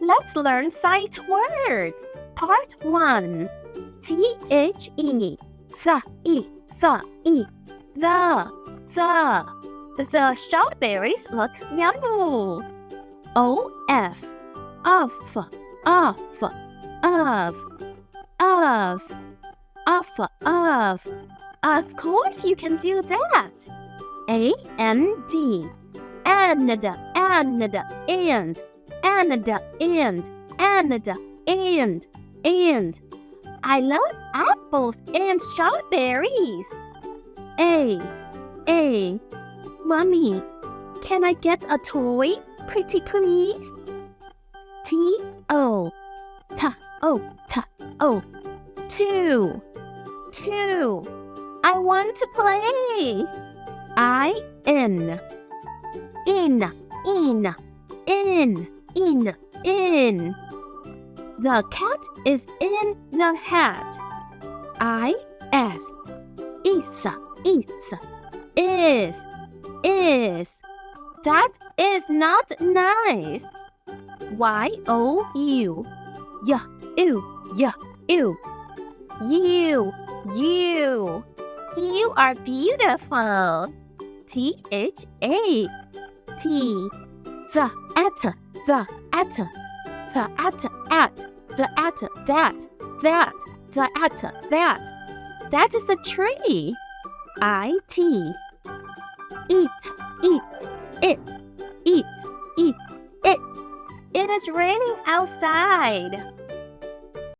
Let's learn sight words. Part 1. T-H-E. The. The strawberries look yummy. O-F. Of. Of course you can do that. A-N-D. And. I love apples and strawberries. A. Mommy, can I get a toy, pretty please? T-O. Two. I want to play. I-N. In. The cat is in the hat. I-S. Is. That is not nice. Y-O-U. You are beautiful. T-H-A. T. The at. That is a tree. I-T. Eat. It is raining outside.